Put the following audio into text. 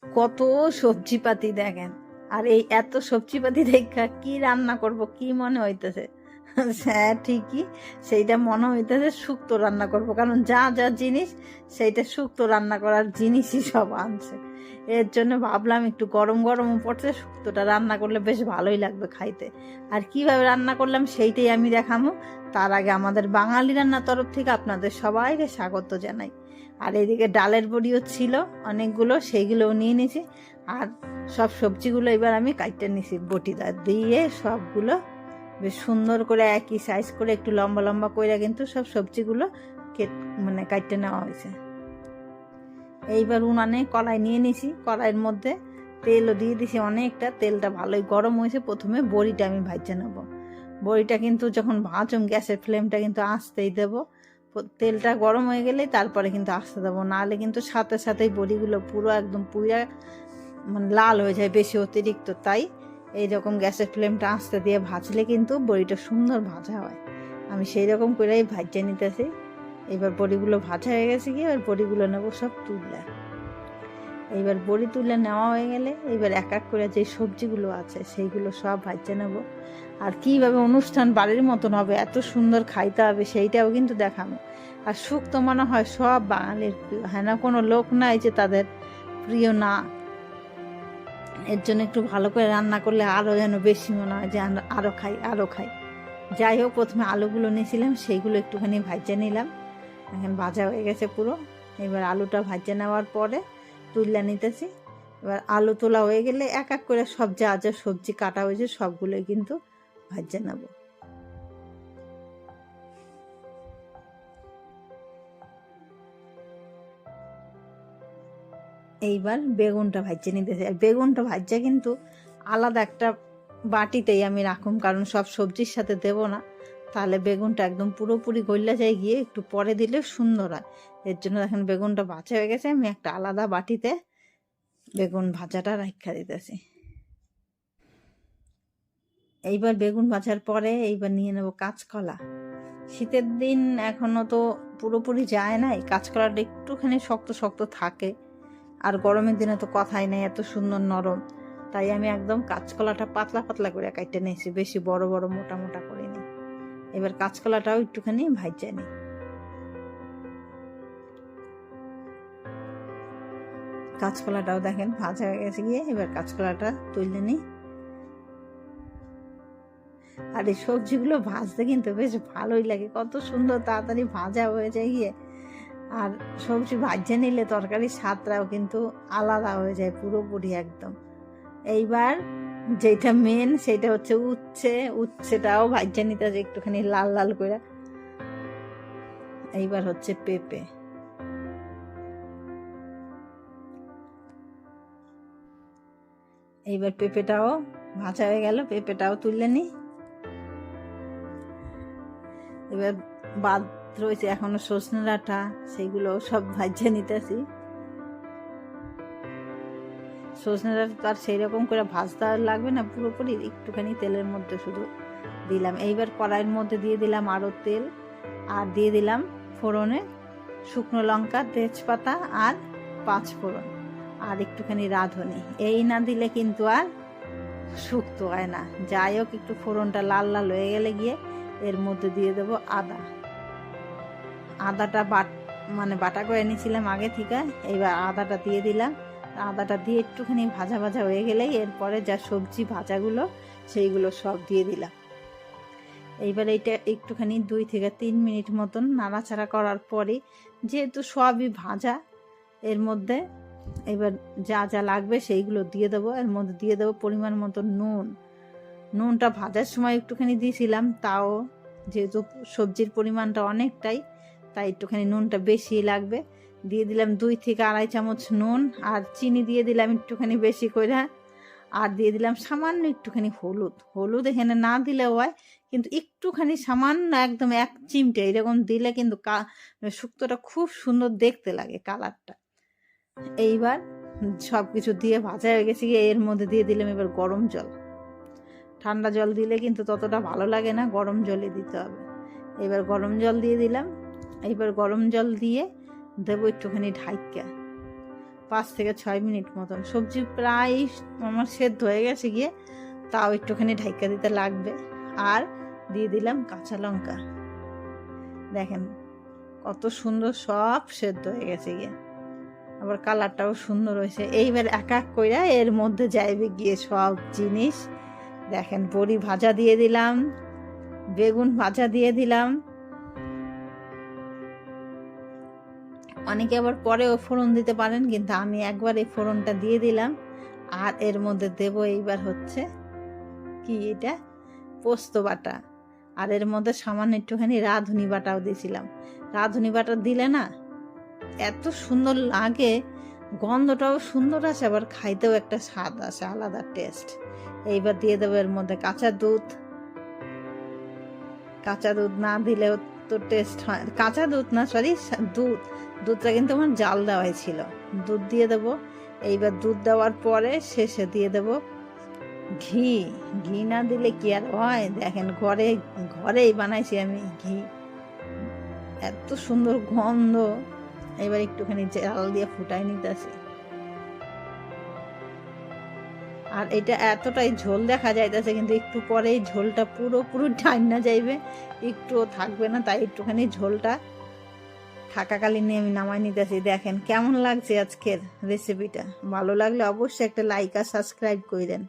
কত সবজিপাতি দেখেন। আর এই এত সবজিপাতি দেখা কি রান্না করব কি মনে হইতেছে? হ্যাঁ ঠিকই, সেইটা মনে হইতেছে শুক্তো রান্না করব, কারণ যা যা জিনিস সেইটা শুক্তো রান্না করার জিনিসই সব আনছে। এর জন্য ভাবলাম একটু গরম গরম পড়ছে, শুক্তোটা রান্না করলে বেশ ভালোই লাগবে খাইতে। আর কিভাবে রান্না করলাম সেইটাই আমি দেখাবো। তার আগে আমাদের বাঙালি রান্নার তরফ থেকে আপনাদের সবাইকে স্বাগত জানাই। আর এদিকে ডালের বড়িও ছিল অনেকগুলো, সেইগুলোও নিয়ে নিয়েছি। আর সব সবজিগুলো এবার আমি কাটতে নিছি, বটিটা দিয়ে সবগুলো বেশ সুন্দর করে একই সাইজ করে একটু লম্বা লম্বা করে কিন্তু সব সবজিগুলো মানে কাটতে নেওয়া হয়েছে। এইবার উনানে কড়াই নিয়ে নিছি, কড়াইয়ের মধ্যে তেলও দিয়ে দিছি অনেকটা। তেলটা ভালোই গরম হয়েছে। প্রথমে বড়িটা আমি ভাজতে নেব। বড়িটা কিন্তু যখন ভাজুম গ্যাসের ফ্লেমটা কিন্তু আস্তেই দেব। তেলটা গরম হয়ে গেলেই তারপরে কিন্তু আস্তে দেবো, নাহলে কিন্তু সাথে সাথেই বড়িগুলো পুরো একদম পুরা মানে লাল হয়ে যায় বেশি অতিরিক্ত। তাই এইরকম গ্যাসের ফ্লেমটা আস্তে দিয়ে ভাজলে কিন্তু বড়িটা সুন্দর ভাজা হয়। আমি সেই রকম করেই ভাজতে নিতেছি। এবার বড়িগুলো ভাজা হয়ে গেছে, কি এবার বড়িগুলো নেবো সব তুললে। এইবার বড়ি তুলে নেওয়া হয়ে গেলে এবার এক এক করে যে সবজিগুলো আছে সেইগুলো সব ভাজতে নেব। আর কীভাবে অনুষ্ঠান বাড়ির মতন হবে, এত সুন্দর খাইতে হবে সেইটাও কিন্তু দেখাবো। আর শুক্তো মনে হয় সব বাঙালির প্রিয়, হ্যাঁ না কোনো লোক নাই যে তাদের প্রিয় না। এর জন্য একটু ভালো করে রান্না করলে আরও যেন বেশি মনে হয় যে আরও খাই আরও খাই। যাই হোক, প্রথমে আলুগুলো নিয়েছিলাম সেইগুলো একটুখানি ভাজে নিলাম। এখন ভাজা হয়ে গেছে পুরো। এবার আলুটা ভাজে নেওয়ার পরে তুলে নিতেছি। এবার আলু তোলা হয়ে গেলে এক এক করে সব যা যা সবজি কাটা হয়েছে সবগুলোই কিন্তু ভাজে নেব। এইবার বেগুনটা ভাজে নিতেছি। আর বেগুনটা ভাজা কিন্তু আলাদা একটা বাটিতেই আমি রাখুম, কারণ সব সবজির সাথে দেব না, তাহলে বেগুনটা একদম পুরোপুরি গইলা যায়, গিয়ে একটু পরে দিলে সুন্দর হয়। এর জন্য দেখেন বেগুনটা ভাজা হয়ে গেছে, আমি একটা আলাদা বাটিতে বেগুন ভাজাটা রাখা দিতেছি। এইবার বেগুন ভাজার পরে এইবার নিয়ে নেব কাঁচকলা। শীতের দিন এখনো তো পুরোপুরি যায় নাই, কাঁচকলাটা একটুখানি শক্ত শক্ত থাকে। আর গরমের দিনে তো কথাই নেই, এত সুন্দর নরম। তাই আমি একদম কাঁচকলাটা পাতলা পাতলা করে কাটতে নিয়েছি, বেশি বড় বড় মোটা মোটা করে নিই। এবার কাঁচকলাটাও একটুখানি ভাজা নিই। কাঁচকলাটাও দেখেন ভাজা হয়ে গেছে গিয়ে, এবার কাঁচকলাটা তুলে নিই। আর এই সবজিগুলো ভাজতে কিন্তু বেশ ভালোই লাগে, কত সুন্দর তাড়াতাড়ি ভাজা হয়ে যায় গিয়ে। আর সবজি ভাজা নিলে তরকারির স্বাদটাও কিন্তু আলাদা হয়ে যায় পুরোপুরি একদম। এইবার যেটা মেন সেটা হচ্ছে উচ্ছে। উচ্ছেটাও ভাজা নিতে আছে একটুখানি লাল লাল করে। এইবার হচ্ছে পেঁপে। এইবার পেঁপেটাও ভাজা হয়ে গেল, পেঁপেটাও তুলে নিই। এবার বাদ রয়েছে এখনো সজনে ডাঁটা, সেইগুলো সব ভাজা নিতেছি। সজনে ডাঁটা তো আর সেই রকম করে ভাজতে লাগবে না, পুরোপুরি একটুখানি তেলের মধ্যে শুধু দিলাম। এইবার কড়াইয়ের মধ্যে দিয়ে দিলাম আরও তেল, আর দিয়ে দিলাম ফোড়নে শুকনো লঙ্কা, তেজপাতা আর 5 ফোড়ন, আর একটুখানি রাঁধুনি। এই না দিলে কিন্তু আর শুক্তো হয় না। যাই হোক, একটু ফোড়নটা লাল লাল হয়ে গেলে গিয়ে এর মধ্যে দিয়ে দেবো আদা। আদাটা বাটা করে নিয়েছিলাম আগে থেকে। এইবার আদাটা দিয়ে দিলাম। আদাটা দিয়ে একটুখানি ভাজা ভাজা হয়ে গেলেই এরপরে যা সবজি ভাজাগুলো সেইগুলো সব দিয়ে দিলাম। এইবার এইটা একটুখানি 2 থেকে 3 মিনিট মতন নাড়াচাড়া করার পরে, যেহেতু সবই ভাজা, এর মধ্যে এবার যা যা লাগবে সেইগুলো দিয়ে দেবো। এর মধ্যে দিয়ে দেবো পরিমাণ মতো নুন। নুনটা ভাজার সময় একটুখানি দিয়েছিলাম, তাও যেহেতু সবজির পরিমাণটা অনেকটাই, তাই একটুখানি নুনটা বেশি লাগবে। দিয়ে দিলাম 2 থেকে আড়াই চামচ নুন, আর চিনি দিয়ে দিলাম একটুখানি বেশি করে। আর দিয়ে দিলাম সামান্য একটুখানি হলুদ। হলুদ এখানে না দিলেও হয়, কিন্তু একটুখানি সামান্য একদম 1 চিমটে এরকম দিলে কিন্তু শুক্তোটা খুব সুন্দর দেখতে লাগে কালারটা। এইবার সব কিছু দিয়ে ভাজা হয়ে গেছে, এর মধ্যে দিয়ে দিলাম এবার গরম জল। ঠান্ডা জল দিলে কিন্তু ততটা ভালো লাগে না, গরম জলই দিতে হবে। এবার গরম জল দিয়ে দিলাম। এইবার গরম জল দিয়ে দেবো একটুখানি ঢাইকা। 5 থেকে 6 মিনিট মতন। সবজি প্রায় আমার সেদ্ধ হয়ে গেছে গিয়ে, তাও একটুখানি ঢাইকা দিতে লাগবে। আর দিয়ে দিলাম কাঁচা লঙ্কা। দেখেন কত সুন্দর সব সেদ্ধ হয়ে গেছে গিয়ে, আবার কালারটাও সুন্দর হয়েছে। এইবার এক এক কইরা এর মধ্যে যাইবে গিয়ে সব জিনিস। দেখেন বড়ি ভাজা দিয়ে দিলাম, বেগুন ভাজা দিয়ে দিলাম। অনেকে আবার পরেও ফোড়ন দিতে পারেন, কিন্তু আমি একবার এই ফোড়নটা দিয়ে দিলাম। আর এর মধ্যে দেব এইবার হচ্ছে কি, এটা পোস্ত বাটা। আর এর মধ্যে সামান্য একটুখানি রাঁধুনি বাটাও দিয়েছিলাম। রাঁধুনি বাটা দিলে না এত সুন্দর লাগে, গন্ধটাও সুন্দর আসে, আবার খাইতেও একটা স্বাদ আসে, আলাদা টেস্ট। এইবার দিয়ে দেবো এর মধ্যে কাঁচা দুধ। কাঁচা দুধ না দিলেও তো টেস্ট হয়, কাঁচা দুধ না সরি দুধটা কিন্তু আমার জাল দেওয়াই ছিল। দুধ দিয়ে দেবো। এইবার দুধ দেওয়ার পরে শেষে দিয়ে দেবো ঘি। ঘি না দিলে কি আর হয়, দেখেন ঘরেই বানাইছি আমি ঘি, এত সুন্দর গন্ধ। এবার একটুখানি জাল দিয়ে ফুটাই নিতেছি। আর এটা এতটাই ঝোল দেখা যাইতেছে, কিন্তু একটু পরেই ঝোলটা পুরোপুরি ঠান্ডা যাইবে, একটুও থাকবে না। তাই একটুখানি ঝোলটা থাকাকালীন আমি নামাই নিতেছি। দেখেন কেমন লাগছে আজকের রেসিপিটা। ভালো লাগলে অবশ্যই একটা লাইক আর সাবস্ক্রাইব করে দেন।